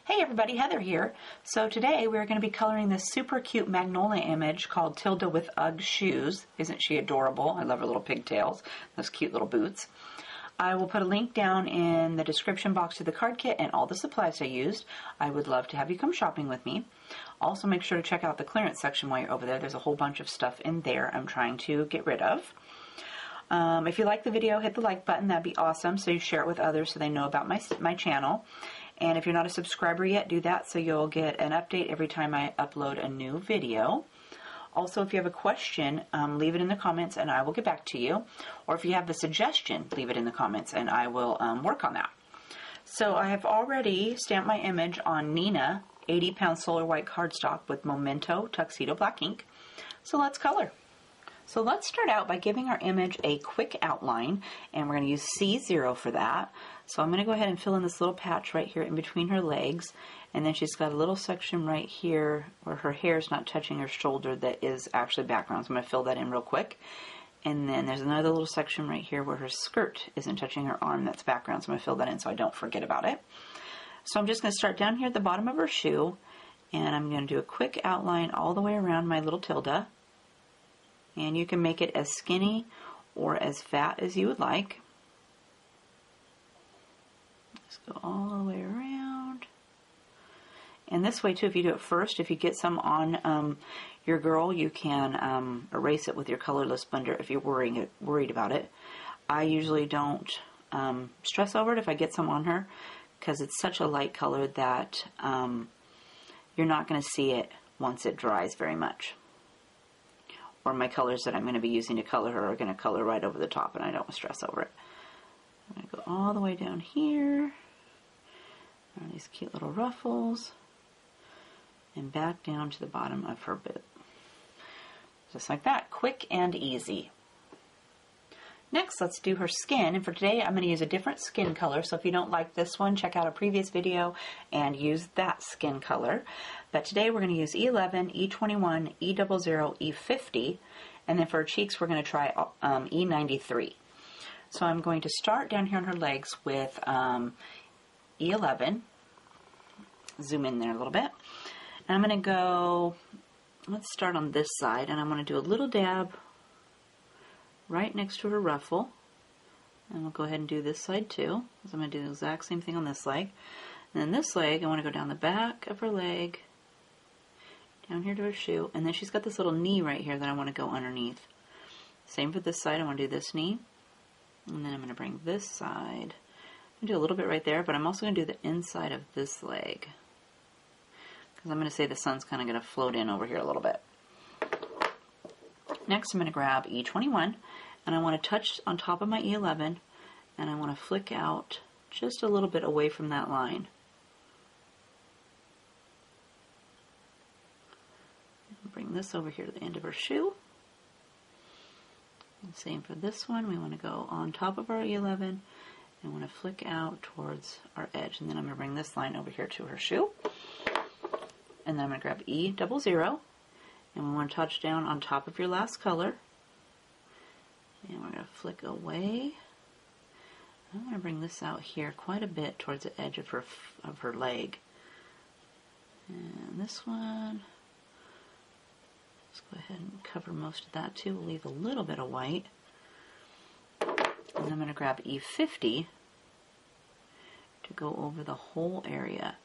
Hey everybody, Heather here. So today we're going to be coloring this super cute Magnolia image called Tilda with Ugg Shoes. Isn't she adorable? I love her little pigtails, those cute little boots. I will put a link down in the description box to the card kit and all the supplies I used. I would love to have you come shopping with me. Also make sure to check out the clearance section while you're over there. There's a whole bunch of stuff in there I'm trying to get rid of. If you like the video, hit the like button. That'd be awesome. So you share it with others so they know about my channel. And if you're not a subscriber yet, do that so you'll get an update every time I upload a new video. Also, if you have a question, leave it in the comments and I will get back to you. Or if you have a suggestion, leave it in the comments and I will work on that. So I have already stamped my image on Nina 80-pound solar white cardstock with Memento Tuxedo black ink. So let's color. So let's start out by giving our image a quick outline, and we're going to use C0 for that. So I'm going to go ahead and fill in this little patch right here in between her legs, and then she's got a little section right here where her hair is not touching her shoulder that is actually background. So I'm going to fill that in real quick. And then there's another little section right here where her skirt isn't touching her arm, that's background. So I'm going to fill that in so I don't forget about it. So I'm just going to start down here at the bottom of her shoe, and I'm going to do a quick outline all the way around my little Tilda. And you can make it as skinny or as fat as you would like. Just go all the way around. And this way too, if you do it first, if you get some on your girl, you can erase it with your colorless blender if you're worried about it. I usually don't stress over it if I get some on her, because it's such a light color that you're not going to see it once it dries very much. Or my colors that I'm going to be using to color her are going to color right over the top, and I don't stress over it. I'm going to go all the way down here, around these cute little ruffles, and back down to the bottom of her boot. Just like that, quick and easy. Next, let's do her skin, and for today I'm going to use a different skin color, so if you don't like this one, check out a previous video and use that skin color. But today we're going to use E11, E21, E00, E50, and then for her cheeks we're going to try E93. So I'm going to start down here on her legs with E11, zoom in there a little bit, and I'm going to go, let's start on this side, and I'm going to do a little dab right next to her ruffle, and we'll go ahead and do this side too. So I'm going to do the exact same thing on this leg. And then this leg, I want to go down the back of her leg, down here to her shoe, and then she's got this little knee right here that I want to go underneath. Same for this side, I want to do this knee, and then I'm going to bring this side. I'm going to do a little bit right there, but I'm also going to do the inside of this leg, because I'm going to say the sun's kind of going to float in over here a little bit. Next, I'm going to grab E21, and I want to touch on top of my E11, and I want to flick out just a little bit away from that line. Bring this over here to the end of her shoe. And same for this one. We want to go on top of our E11 and want to flick out towards our edge. And then I'm going to bring this line over here to her shoe. And then I'm going to grab E00. And we want to touch down on top of your last color. And we're going to flick away. I'm going to bring this out here quite a bit towards the edge of her leg. And this one, let's go ahead and cover most of that too. We'll leave a little bit of white. And I'm going to grab E50 to go over the whole area.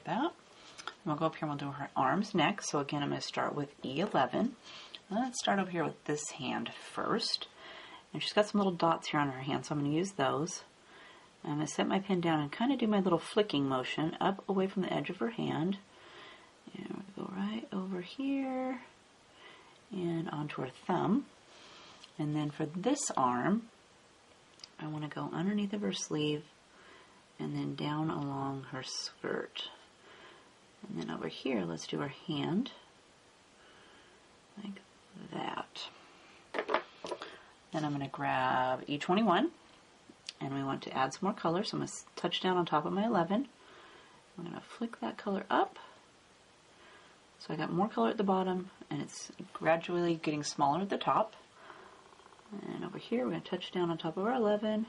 That. We'll go up here and we'll do her arms next. So again, I'm going to start with E11. Let's start over here with this hand first. And she's got some little dots here on her hand, so I'm going to use those. I'm going to set my pen down and kind of do my little flicking motion up away from the edge of her hand. And we'll go right over here and onto her thumb. And then for this arm, I want to go underneath of her sleeve and then down along her skirt. And then over here, let's do her hand, like that. Then I'm going to grab E21, and we want to add some more color, so I'm going to touch down on top of my 11. I'm going to flick that color up. So I got more color at the bottom, and it's gradually getting smaller at the top. And over here, we're going to touch down on top of our 11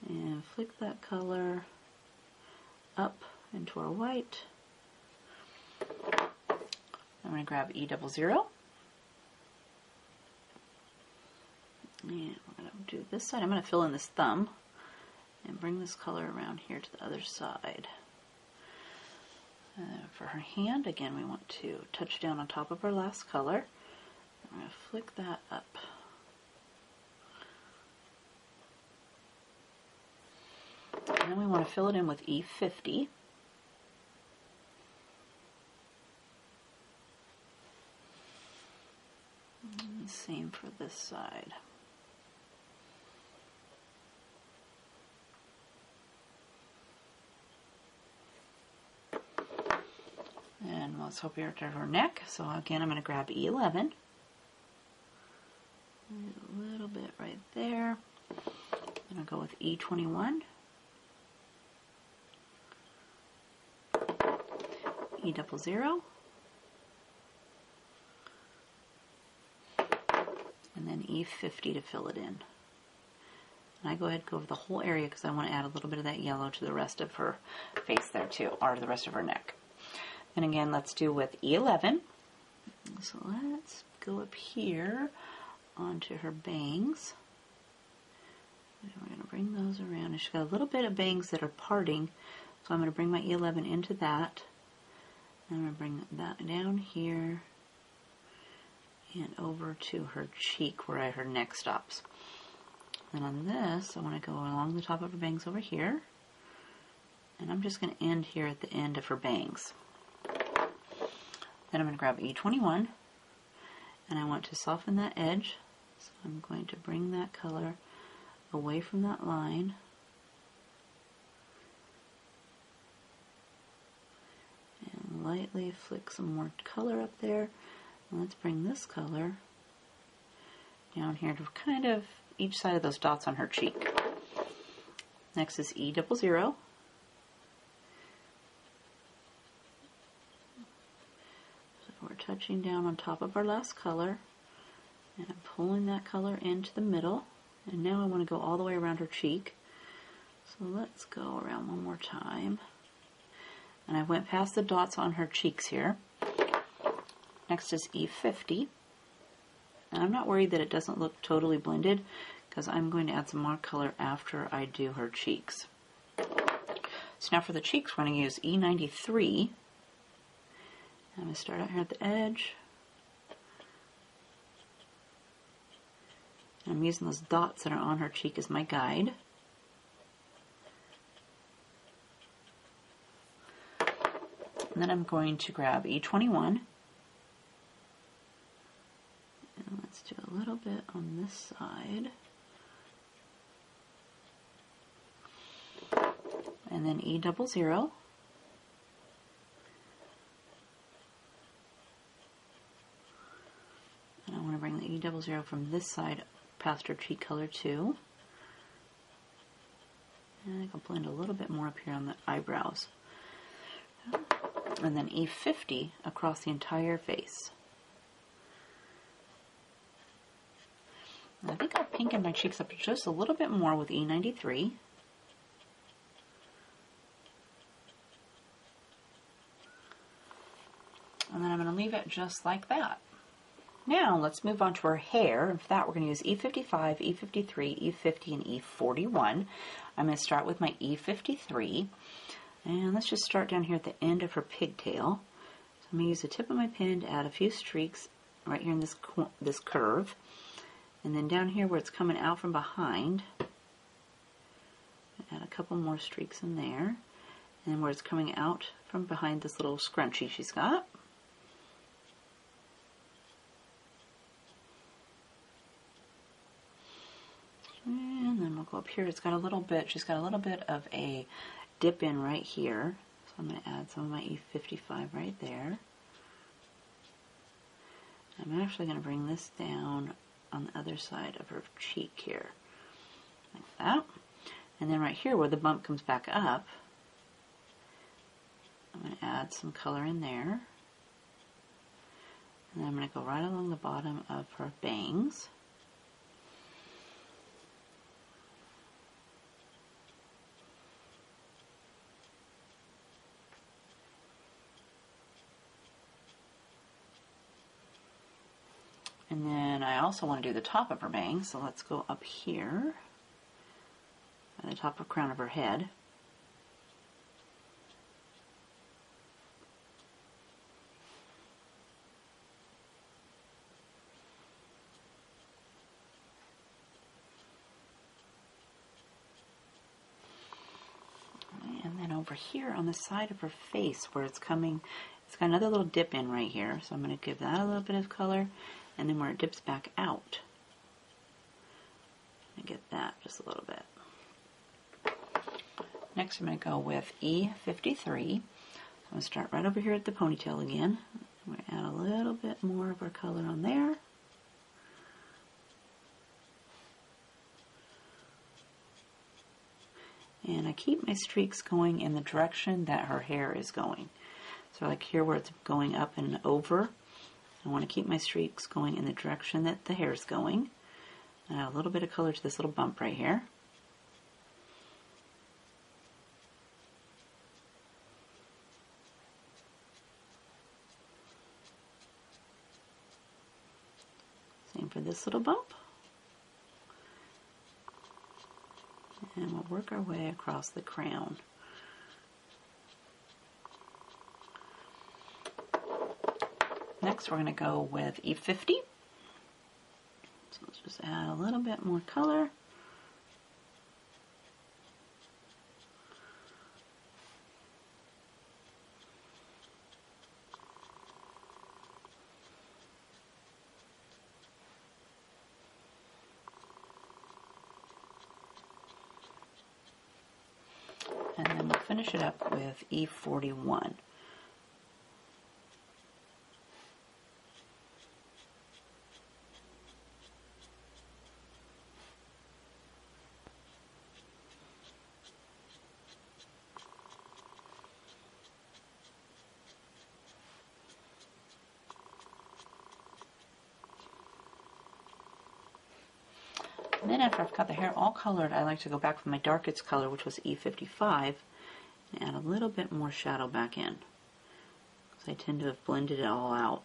and flick that color up into our white. I'm going to grab E00. And we're going to do this side. I'm going to fill in this thumb and bring this color around here to the other side. For her hand, again, we want to touch down on top of our last color. I'm going to flick that up. And then we want to fill it in with E50. And same for this side. And let's hope you're to her neck. So again, I'm going to grab E11. A little bit right there. And I'll go with E21. E00. And then E50 to fill it in. And I go ahead and go over the whole area because I want to add a little bit of that yellow to the rest of her face there too, or the rest of her neck. And again, let's do with E11. So let's go up here onto her bangs. And we're going to bring those around. And she's got a little bit of bangs that are parting, so I'm going to bring my E11 into that. And I'm going to bring that down here and over to her cheek where her neck stops. And on this, I want to go along the top of her bangs over here. And I'm just going to end here at the end of her bangs. Then I'm going to grab E21, and I want to soften that edge, so I'm going to bring that color away from that line. And lightly flick some more color up there. And let's bring this color down here to kind of each side of those dots on her cheek. Next is E00. We're touching down on top of our last color, and I'm pulling that color into the middle, and now I want to go all the way around her cheek. So let's go around one more time. And I went past the dots on her cheeks here. Next is E50. And I'm not worried that it doesn't look totally blended because I'm going to add some more color after I do her cheeks. So now for the cheeks, we're going to use E93. I'm going to start out here at the edge. And I'm using those dots that are on her cheek as my guide. And then I'm going to grab E21. And let's do a little bit on this side. And then E00. And I want to bring the E00 from this side past her cheek color too. And I can blend a little bit more up here on the eyebrows. And then E50 across the entire face. And I think I'll pinken my cheeks up just a little bit more with E93. And then I'm going to leave it just like that. Now let's move on to our hair. And for that we're going to use E55, E53, E50, and E41. I'm going to start with my E53. And let's just start down here at the end of her pigtail. So I'm going to use the tip of my pen to add a few streaks right here in this curve. And then down here where it's coming out from behind, add a couple more streaks in there. And then where it's coming out from behind this little scrunchie she's got. And then we'll go up here. It's got a little bit, she's got a little bit of a dip in right here. So I'm going to add some of my E55 right there. I'm actually going to bring this down on the other side of her cheek here, like that. And then right here where the bump comes back up, I'm going to add some color in there. And then I'm going to go right along the bottom of her bangs. And then I also want to do the top of her bangs, so let's go up here at the top of crown of her head. And then over here on the side of her face where it's coming, it's got another little dip in right here, so I'm going to give that a little bit of color. And then where it dips back out, I get that just a little bit. Next I'm going to go with E53. So I'm going to start right over here at the ponytail again. I'm going to add a little bit more of our color on there. And I keep my streaks going in the direction that her hair is going. So like here where it's going up and over, I want to keep my streaks going in the direction that the hair is going. And add a little bit of color to this little bump right here. Same for this little bump. And we'll work our way across the crown. Next we're going to go with E50. So let's just add a little bit more color. And then we'll finish it up with E41. And then after I've got the hair all colored, I like to go back with my darkest color, which was E55, and add a little bit more shadow back in, because I tend to have blended it all out.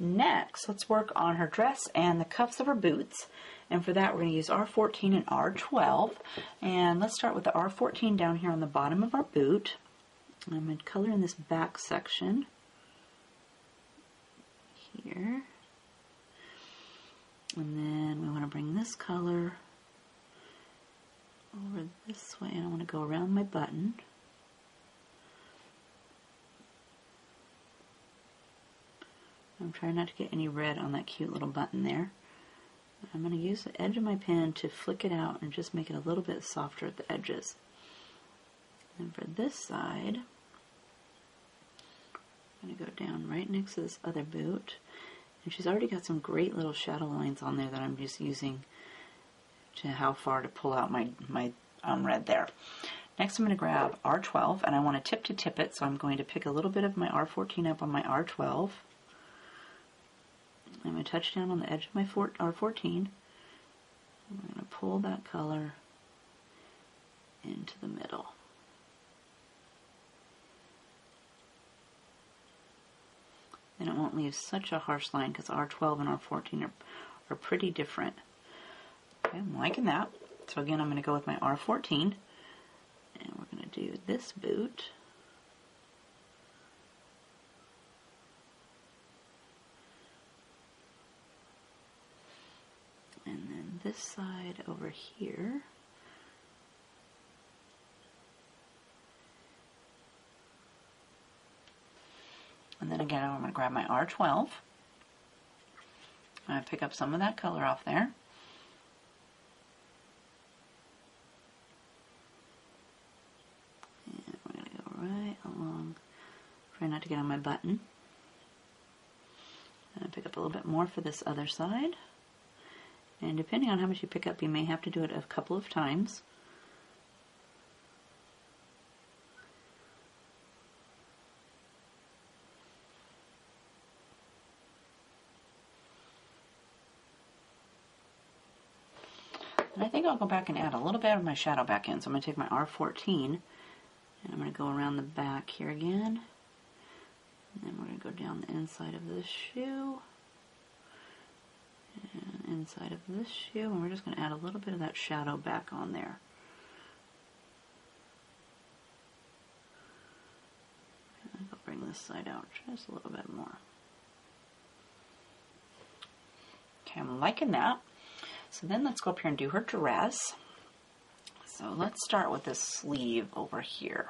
Next, let's work on her dress and the cuffs of her boots. And for that, we're going to use R14 and R12. And let's start with the R14 down here on the bottom of our boot. I'm going to color in this back section here. And then we want to bring this color over this way, and I want to go around my button. I'm trying not to get any red on that cute little button there. I'm going to use the edge of my pen to flick it out and just make it a little bit softer at the edges. And for this side, I'm going to go down right next to this other boot. And she's already got some great little shadow lines on there that I'm just using to how far to pull out my red there. Next I'm going to grab R12, and I want to tip to tip it, so I'm going to pick a little bit of my R14 up on my R12. I'm going to touch down on the edge of my R14. I'm going to pull that color into the middle. Then it won't leave such a harsh line because R12 and R14 are pretty different. Okay, I'm liking that. So again, I'm going to go with my R14, and we're going to do this boot. And then this side over here. And then again, I'm going to grab my R12. I'm going to pick up some of that color off there. And we're going to go right along. Try not to get on my button. And pick up a little bit more for this other side. And depending on how much you pick up, you may have to do it a couple of times. And I think I'll go back and add a little bit of my shadow back in. So I'm going to take my R14 and I'm going to go around the back here again. And then we're going to go down the inside of this shoe. And inside of this shoe. And we're just going to add a little bit of that shadow back on there. And I'll bring this side out just a little bit more. Okay, I'm liking that. So then let's go up here and do her dress. So let's start with this sleeve over here.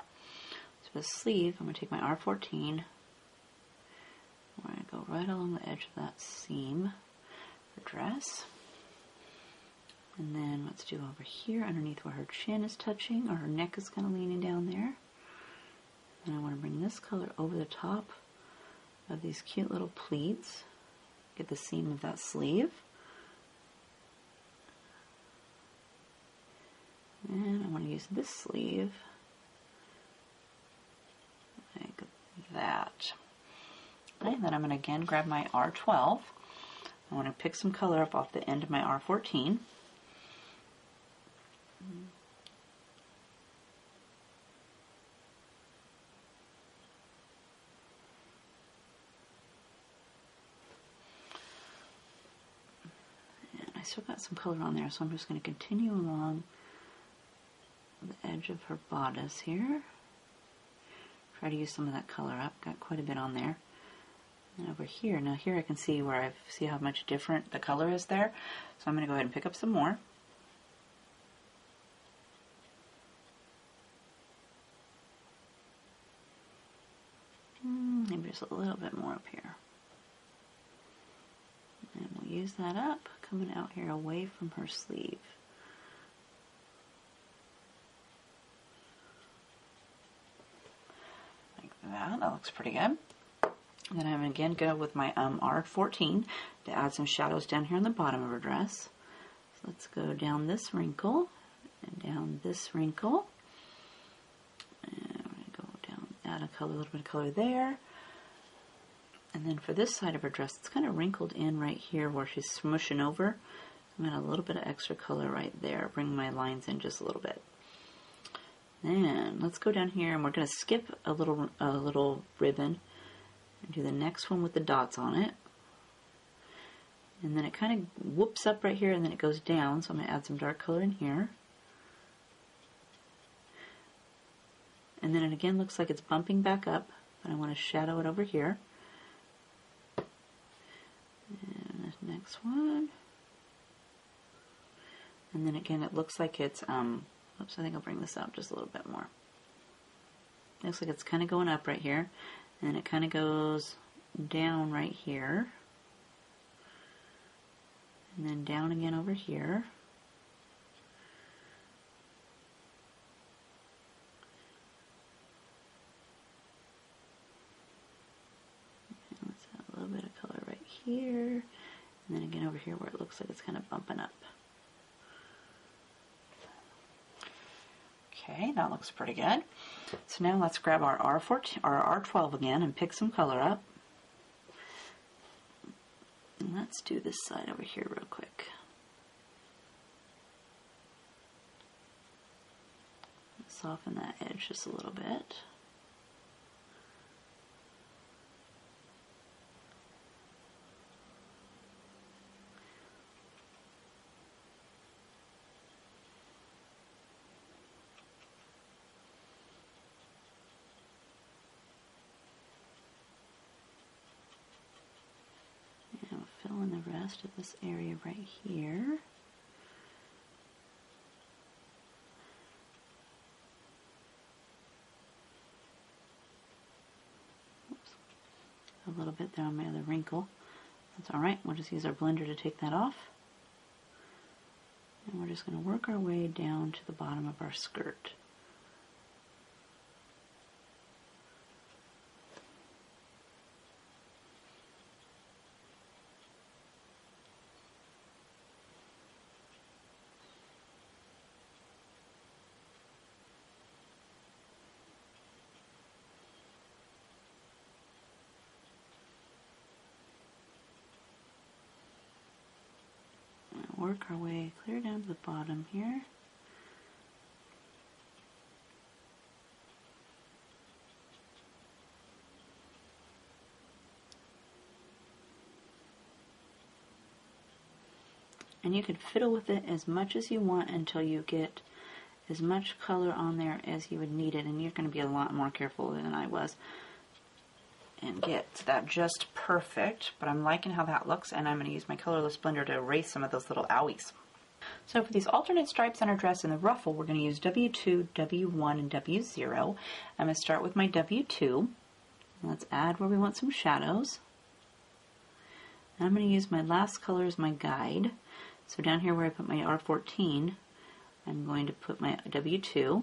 So the sleeve, I'm going to take my R14. We're going to go right along the edge of that seam, the dress. And then let's do over here underneath where her chin is touching, or her neck is kind of leaning down there. And I want to bring this color over the top of these cute little pleats. Get the seam of that sleeve. And I want to use this sleeve like that. Okay, then I'm going to again grab my R12. I want to pick some color up off the end of my R14. And I still got some color on there, so I'm just going to continue along the edge of her bodice here. Try to use some of that color up. Got quite a bit on there. And over here, now here I can see where I see how much different the color is there. So I'm going to go ahead and pick up some more. Maybe just a little bit more up here. And we'll use that up, coming out here away from her sleeve. That looks pretty good. And then I'm again go with my R14 to add some shadows down here on the bottom of her dress. So let's go down this wrinkle and down this wrinkle. And we're going to go down, add a color, a little bit of color there. And then for this side of her dress, it's kind of wrinkled in right here where she's smushing over. I'm going to add a little bit of extra color right there. Bring my lines in just a little bit. Then let's go down here and we're going to skip a little ribbon and do the next one with the dots on it. And then it kind of whoops up right here and then it goes down, so I'm going to add some dark color in here. And then it again looks like it's bumping back up, but I want to shadow it over here. And this next one. And then again it looks like it's oops, I think I'll bring this out just a little bit more. Looks like it's kind of going up right here, and it kind of goes down right here, and then down again over here. And let's add a little bit of color right here, and then again over here where it looks like it's kind of bumping up. Okay, that looks pretty good. So now let's grab our R14 or R12 again and pick some color up. And let's do this side over here real quick. soften that edge just a little bit. And fill in the rest of this area right here. A little bit there on my other wrinkle. That's alright, we'll just use our blender to take that off. And we're just going to work our way down to the bottom of our skirt. Work our way clear down to the bottom here. And you can fiddle with it as much as you want until you get as much color on there as you would need it, and you're going to be a lot more careful than I was and get that just perfect. But I'm liking how that looks, and I'm going to use my colorless blender to erase some of those little owies. So for these alternate stripes on our dress and the ruffle, we're going to use W2, W1, and W0. I'm going to start with my W2. Let's add where we want some shadows. And I'm going to use my last color as my guide. So down here where I put my R14, I'm going to put my W2.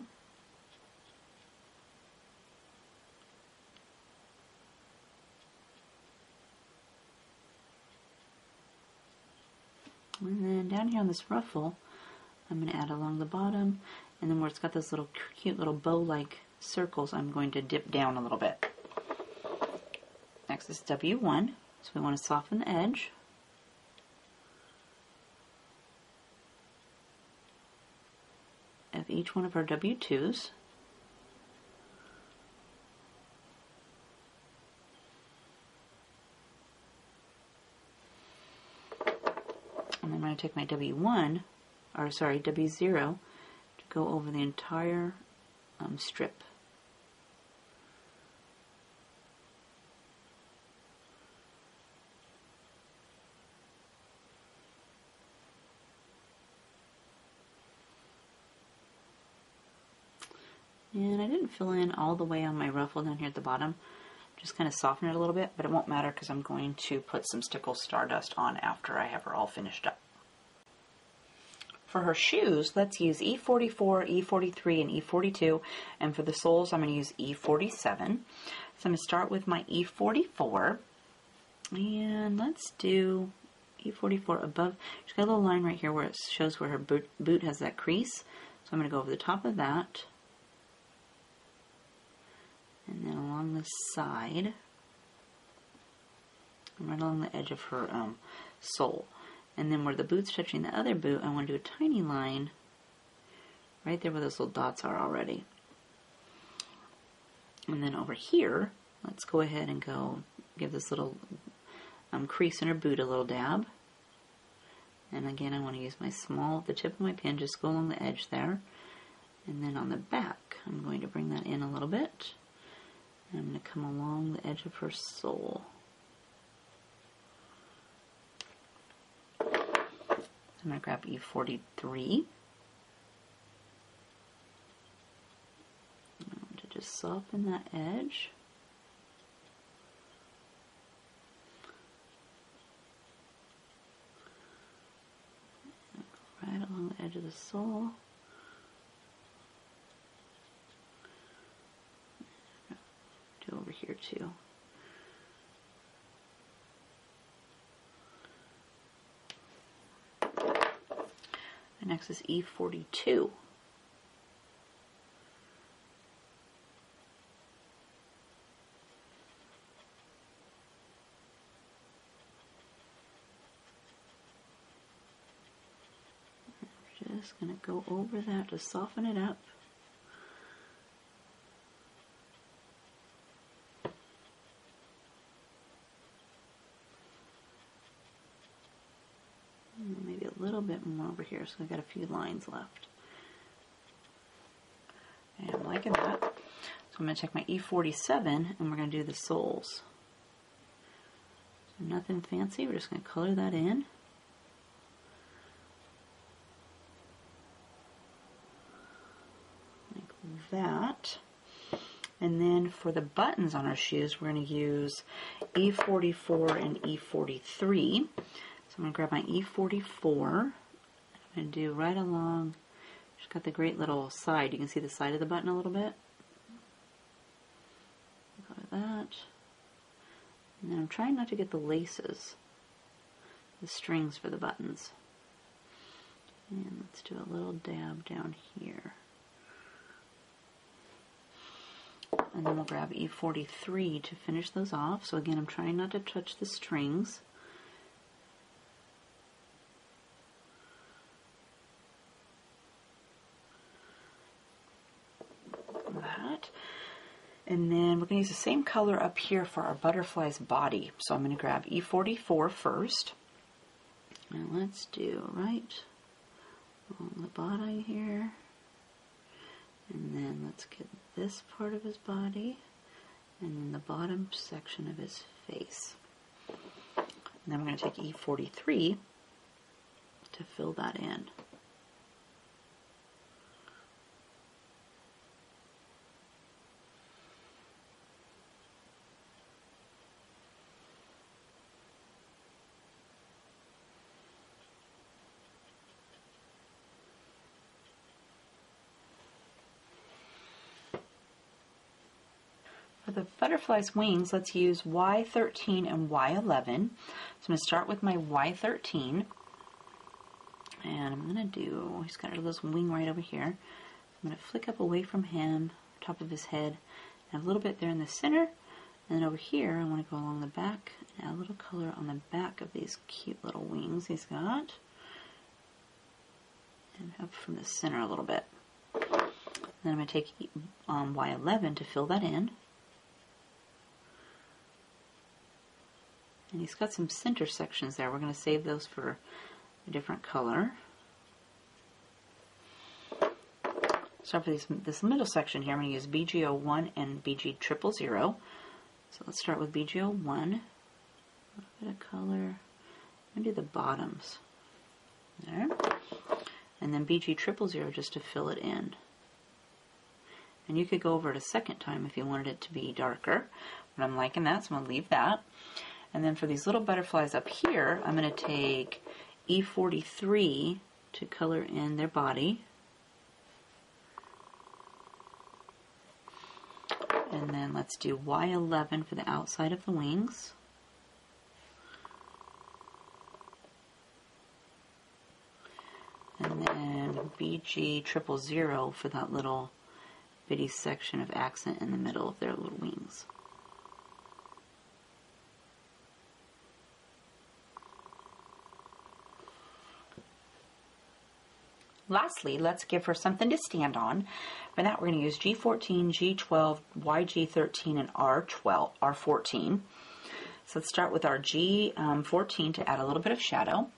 And then down here on this ruffle, I'm going to add along the bottom, and then where it's got those little cute little bow-like circles, I'm going to dip down a little bit. Next is W1, so we want to soften the edge. Of each one of our W2s. And then I'm going to take my W0 to go over the entire strip. And I didn't fill in all the way on my ruffle down here at the bottom. Just kind of soften it a little bit, but it won't matter because I'm going to put some Stickle Stardust on after I have her all finished up. For her shoes, let's use E44, E43, and E42, and for the soles, I'm going to use E47. So I'm going to start with my E44, and let's do E44 above. She's got a little line right here where it shows where her boot has that crease, so I'm going to go over the top of that, and then along the side, and right along the edge of her sole. And then where the boot's touching the other boot, I want to do a tiny line right there where those little dots are already. And then over here, let's go ahead and go give this little crease in her boot a little dab. And again, I want to use the tip of my pen, just go along the edge there. And then on the back, I'm going to bring that in a little bit. And I'm going to come along the edge of her sole. I'm going to grab E43. I want to just soften that edge. Right along the edge of the sole. Do over here too. Next is E42. I'm just going to go over that to soften it up. bit more over here, so I've got a few lines left. And I'm liking that. So I'm going to take my E47 and we're going to do the soles. So nothing fancy, we're just going to color that in. Like that. And then for the buttons on our shoes, we're going to use E44 and E43. So I'm going to grab my E44. I'm going to do right along. Just got the great little side. You can see the side of the button a little bit. Like that. And then I'm trying not to get the laces, the strings for the buttons. And let's do a little dab down here. And then we'll grab E43 to finish those off. So again, I'm trying not to touch the strings. That. And then we're going to use the same color up here for our butterfly's body. So I'm going to grab E44 first. And let's do right on the bottom here. And then let's get this part of his body, and then the bottom section of his face. And then we're going to take E43 to fill that in. For the butterfly's wings, let's use Y13 and Y11. So I'm going to start with my Y13. And I'm going to do, he's got this wing right over here. I'm going to flick up away from him, top of his head, and a little bit there in the center. And then over here, I want to go along the back and add a little color on the back of these cute little wings he's got. And up from the center a little bit. Then I'm going to take Y11 to fill that in. And he's got some center sections there. We're going to save those for a different color. Start with this middle section here. I'm going to use BG01 and BG000. So let's start with BG01. A little bit of color. I'm going to do the bottoms. There. And then BG000 just to fill it in. And you could go over it a second time if you wanted it to be darker. But I'm liking that, so I'm going to leave that. And then for these little butterflies up here, I'm going to take E43 to color in their body. And then let's do Y11 for the outside of the wings. And then BG000 for that little bitty section of accent in the middle of their little wings. Lastly, let's give her something to stand on. For that, we're going to use G14, G12, YG13, and R14. So let's start with our G14 to add a little bit of shadow.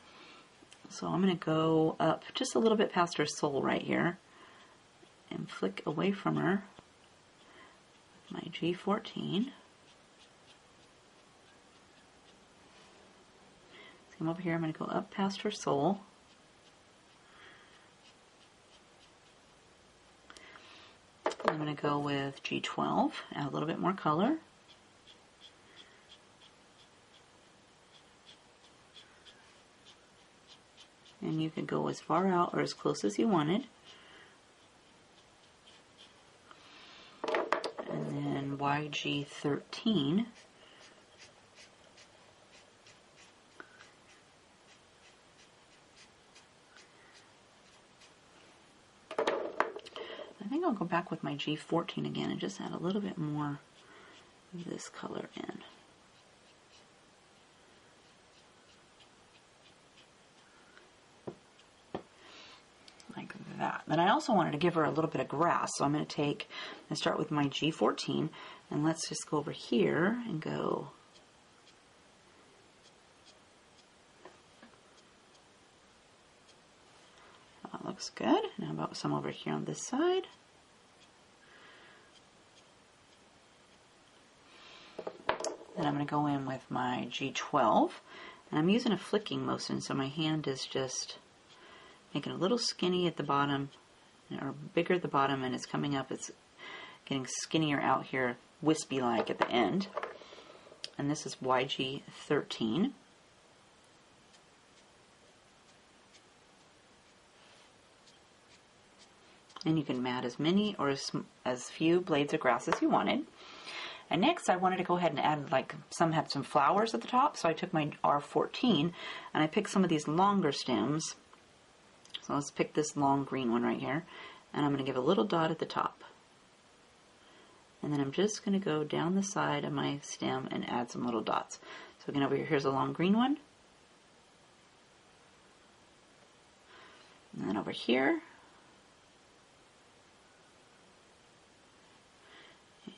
So I'm going to go up just a little bit past her sole right here and flick away from her with my G14. So come over here, I'm going to go up past her sole. I'm going to go with G12, add a little bit more color. And you can go as far out or as close as you wanted. And then YG13. I think I'll go back with my G14 again and just add a little bit more of this color in. Like that. Then I also wanted to give her a little bit of grass, so I'm going to take and start with my G14, and let's just go over here and go looks good. Now about some over here on this side. Then I'm going to go in with my G12. And I'm using a flicking motion, so my hand is just making a little skinny at the bottom, or bigger at the bottom, and it's coming up, it's getting skinnier out here, wispy-like at the end. And this is YG13. And you can mat as many or as few blades of grass as you wanted. And next I wanted to go ahead and add, like, some had some flowers at the top, so I took my R14 and I picked some of these longer stems. So let's pick this long green one right here, and I'm going to give a little dot at the top. And then I'm just going to go down the side of my stem and add some little dots. So again, over here, here's a long green one. And then over here.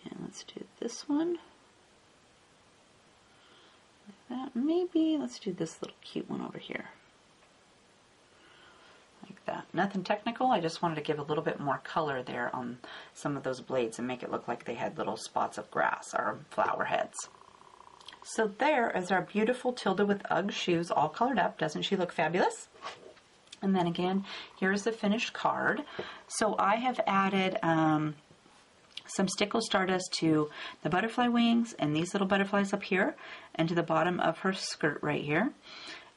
And let's do this one. Like that. Maybe let's do this little cute one over here. Like that. Nothing technical, I just wanted to give a little bit more color there on some of those blades and make it look like they had little spots of grass or flower heads. So there is our beautiful Tilda with Ugg shoes all colored up. Doesn't she look fabulous? And then again, here's the finished card. So I have added some Stickle Stardust to the butterfly wings and these little butterflies up here and to the bottom of her skirt right here.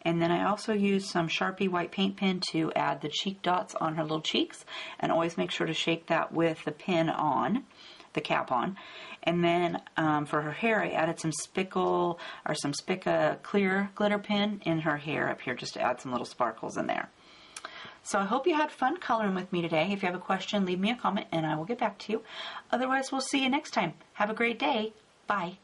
And then I also used some Sharpie white paint pen to add the cheek dots on her little cheeks, and always make sure to shake that with the pin on, the cap on. And then for her hair, I added some Spickle or some Spica clear glitter pen in her hair up here just to add some little sparkles in there. So I hope you had fun coloring with me today. If you have a question, leave me a comment and I will get back to you. Otherwise, we'll see you next time. Have a great day. Bye.